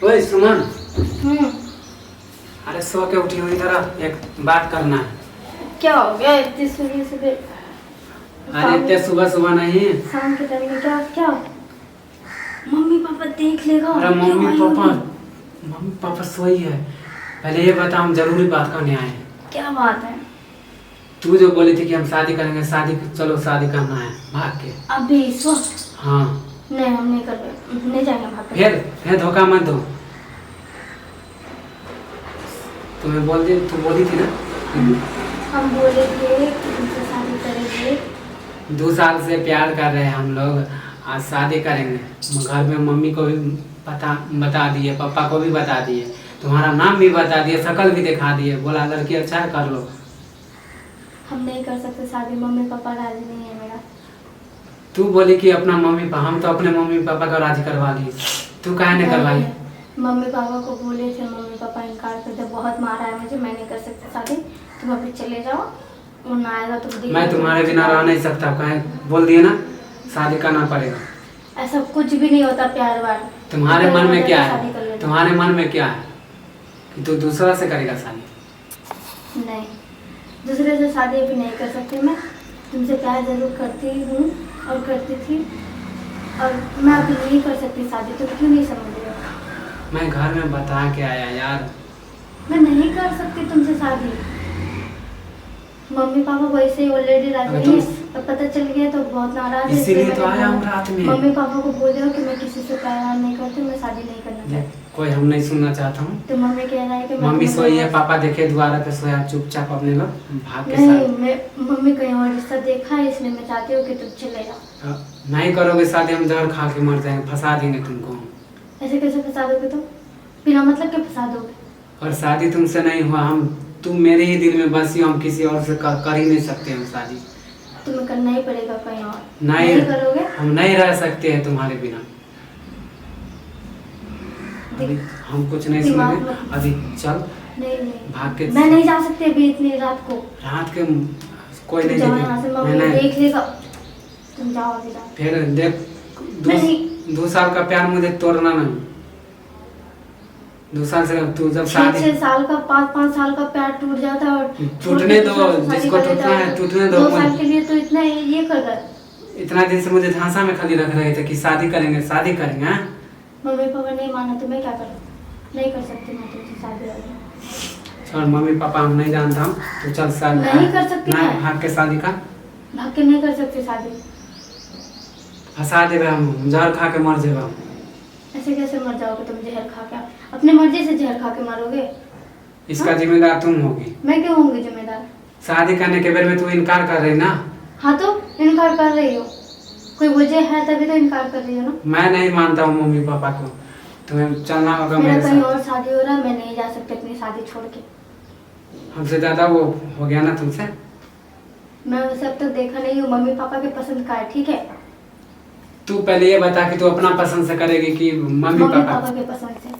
ओए सुमन, हम्म। अरे सो के उठी हुई जरा एक बात करना है। क्या हो गया इतनी सुबह सुबह? अरे इतने सुबह सुबह नहीं। शाम के टाइम में क्या क्या? मम्मी पापा देख लेगा। अरे क्या मम्मी पापा सोई है। पहले ये बता, हम जरूरी बात करने आए हैं। क्या बात है? तू जो बोली थी कि हम शादी करेंगे, चलो शादी करना है भाग के। अभी इस वक्त? हाँ। नहीं, हम नहीं कर रहे, नहीं जाएंगे भाग के। फिर धोखा मत दो। तुम्हें तू बोली थी ना। हम बोले थे कि तुमसे शादी करेंगे। 2 साल से प्यार कर रहे हैं हम लोग, आज शादी करेंगे। घर में मम्मी को भी बता दिए, पापा को भी बता दिए, तुम्हारा नाम भी बता दिए, शक्ल भी दिखा दिए, बोला लड़की अच्छा है कर लो। हम नहीं कर सकते शादी, मम्मी पापा राजी नहीं है मेरा। तू बोली कि अपना हम तो अपने मम्मी पापा को राजी करवा लिए, तू काहे नहीं करवाई? मम्मी पापा को बोले थे, मम्मी पापा इनकार करते, बहुत मारा है मुझे, मैं नहीं कर सकती शादी, तुम अभी चले जाओ, वो ना आएगा तो मैं तुम्हारे बिना रह नहीं सकता, कहे बोल दिए ना शादी करना पड़ेगा। ऐसा कुछ भी नहीं होता प्यार वार। तुम्हारे मन में क्या है? तुम्हारे मन में क्या है कि तू दूसरा से करेगा शादी? नहीं, दूसरे से शादी भी नहीं कर सकती मैं। तुमसे प्यार जरूर करती हूँ और करती थी, और मैं अभी नहीं कर सकती शादी, तो क्यों नहीं समझ रहे हो? मैं घर में बता के आया यार। मैं नहीं कर सकती तुमसे शादी। मम्मी पापा वैसे ही ऑलरेडी राजी नहीं है, अब पता चल गया तो बहुत नाराज है। इसीलिए तो आया हूँ रात में। मम्मी पापा को बोल दो कि मैं किसी से प्यार नहीं करती, मैं शादी नहीं करना चाहती। कोई हम नहीं सुनना चाहता हूँ। तो मम्मी कह रहा है कि मम्मी सोई है, पापा देखे द्वारा पे सोया, चुपचाप अपने लोग भाग के नहीं, मैं मम्मी कहीं और रिश्ता देखा है, इसलिए मैं चाहती हूँ कि तुम चले जाओ। नहीं करोगे शादी, हम जहर खा के मर जाएंगे, फंसा देंगे तुमको। ऐसे कैसे फंसा दोगे तुम? बिना मतलब के फंसा दोगे? और शादी तुमसे नहीं हुआ, तुम मेरे ही दिल में बसी हो, हम किसी और से कर ही नहीं सकते हम शादी। तुम्हें करना ही पड़ेगा कहीं और। नहीं करोगे? हम नहीं रह सकते हैं तुम्हारे बिना। अभी हम कुछ नहीं सुनेंगे, अभी चल। नहीं भाग के मैं नहीं जा सकती अभी इतनी रात को। रात के कोई नहीं देख लेगा। तुम जाओ अभी, जाओ। फिर देख, 2 साल का प्यार मुझे तोड़ना नहीं। 2 साल से तू जब शादी 6 साल का 5 साल का प्यार टूट जाता है, और टूटने दो, जिसको टूटना है टूटने दो। 2 साल के लिए तो इतना ये कर रहा है। इतना दिन से मुझे झांसा में खाली रख रहे थे कि शादी करेंगे शादी करेंगे। हाँ, मम्मी पापा नहीं माना तो मैं क्या करूँ? नहीं कर सकती मैं तुमसे शादी। और मम्मी पापा हम नहीं जानता हूँ, तो चल शादी नहीं कर सकती मैं। भाग के शादी का भाग के नहीं कर सकती शादी। फंसा देवे, हम जहर खा के मर जेबा। ऐसे कैसे मर जाओगे तुम जहर खा के? अपने मर्जी से जहर खा के मरोगे? इसका जिम्मेदार तुम होगी। मैं क्यों होंगी जिम्मेदार? शादी करने के बेर में तू इनकार कर रही ना। हाँ तो इनकार कर रही हो, कोई वजह है तभी तो इनकार कर रही हो ना। मैं नहीं मानता हूँ मम्मी पापा को, तुम्हें चलना होगा मेरा मेरे कहीं साथ। और शादी हो रहा है, मैं नहीं जा सकती अपनी शादी छोड़ के। हमसे ज्यादा वो हो गया ना तुमसे। मैं उसे अब तक देखा नहीं हूँ, मम्मी पापा के पसंद का है, ठीक है? तू पहले ये बता कि तू अपना पसंद से करेगी कि मम्मी पापा के पसंद से?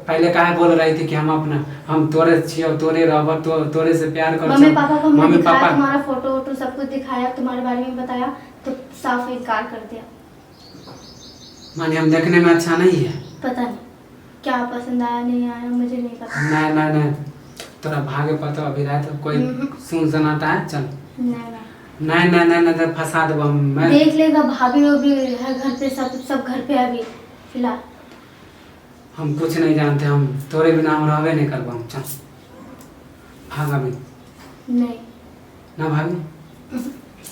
पहले काहे बोल रही थी कि हम तोरे छियो, तोरे रहब, तोरे से प्यार कर। मम्मी पापा को मम्मी पापा तुम्हारा फोटो वोटो सब कुछ दिखाया, तुम्हारे बारे में बताया, तो साफ इनकार कर दिया। माने हम देखने में अच्छा नहीं है? पता नहीं क्या पसंद आया नहीं आया, मुझे नहीं पता। नहीं तोरा भागे पता अभी रात कोई सुन सुनाता है। चल नहीं फंसा दो। मैं देख लेगा, भाभी वो भी है घर पे, सब घर पे अभी फिलहाल। हम कुछ नहीं जानते, हम तोरे बिना हम रहबे नहीं करबो। हम चल भाग अभी। नहीं ना भागे,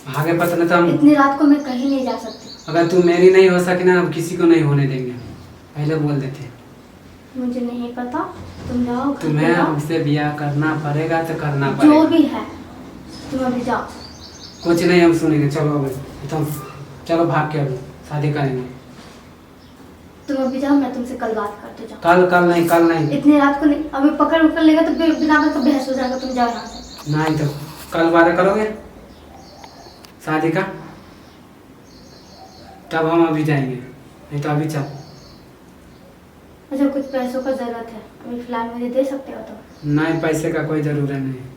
भागे पता नहीं तो हम इतनी रात को मैं कहीं नहीं जा सकती। अगर तू मेरी नहीं हो सकी ना, हम किसी को नहीं होने देंगे, पहले बोल देते। मुझे नहीं पता, तुम जाओ। तुम्हें हमसे ब्याह करना पड़ेगा तो करना पड़ेगा, जो भी है, तुम अभी जाओ। कुछ नहीं हम सुनेंगे। चलो अभी तुम चलो भाग के, अभी शादी करेंगे। तुम अभी जाओ, मैं तुमसे कल बात करते जाओ। कल नहीं इतनी रात को नहीं, अभी पकड़ उकड़ लेगा तो बिना बात का बहस हो जाएगा। तुम जाओ यहाँ से। नहीं तो कल वादा करोगे शादी का, तब हम अभी जाएंगे, नहीं तो अभी चल। मुझे कुछ पैसों का जरूरत है, अभी फिलहाल मुझे दे सकते हो तो? नहीं, पैसे का कोई जरूरत नहीं।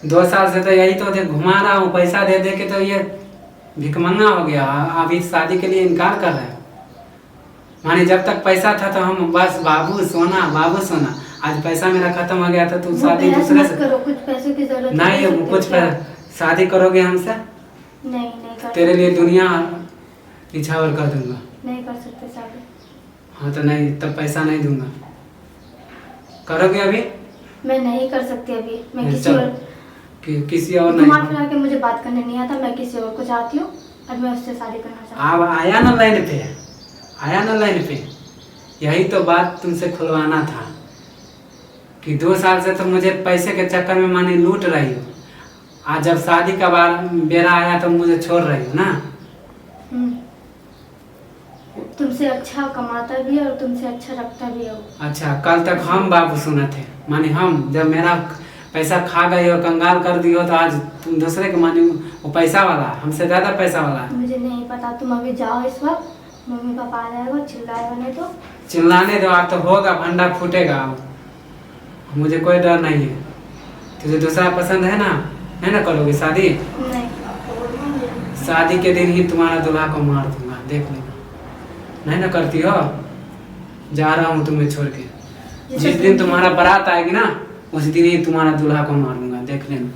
2 साल से तो यही तो घुमा रहा हूँ, पैसा दे दे के तो ये भिकमंगा हो गया। अभी शादी के लिए इनकार कर रहा है। माने जब तक पैसा था तो हम बस बाबू सोना। आज पैसा मेरा खत्म हो गया था, तू वो शादी बहस दूसरे मत से करो, कुछ पैसों की जरूरत नहीं है। सकते कुछ हो क्या? शादी करोगे हमसे, नहीं कर तेरे लिए सकते। दुनिया निछावर कर दूंगा। नहीं कर सकते शादी। हाँ तो नहीं, तब पैसा नहीं दूंगा। करोगे अभी? मैं नहीं कर सकती अभी। मैं किसी चल, और किसी और घुमा नहीं। फिरा के मुझे बात करने नहीं आता। मैं किसी और को चाहती हूँ और मैं उससे शादी करना चाहती हूँ। अब आया ना लाइन पे, यही तो बात तुमसे खुलवाना था कि 2 साल से तो मुझे पैसे के चक्कर में मानी लूट रही हो। आज जब शादी का बेरा आया तो मुझे छोड़ रही हो ना। तुमसे अच्छा कमाता भी है और तुमसे अच्छा रखता भी हो। अच्छा, कल तक हम बाबू सुना थे, मानी हम जब मेरा पैसा खा गई हो, कंगाल कर दी हो, तो आज तुम दूसरे के मानी वो पैसा वाला, हमसे ज्यादा पैसा वाला। मुझे नहीं पता, तुम अभी जाओ इस वक्त। मम्मी पापा आ जाएगा, चिल्लाएगा नहीं तो। चिल्लाने दो, आप तो होगा, भंडा फूटेगा। मुझे कोई डर नहीं है। तुझे दूसरा पसंद है ना करोगे शादी? नहीं। शादी के दिन ही तुम्हारा दूल्हा को मार दूंगा, देख लेना। नहीं ना करती हो? जा रहा हूँ तुम्हें छोड़ के। जिस दिन तुम्हारा बारात आएगी ना, उस दिन ही तुम्हारा दूल्हा को मारूंगा, देख लेना।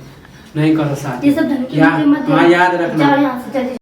नहीं करो शादी। ये सब धमकी मत देना। हाँ, याद रखना। जाओ यहाँ से जल्दी।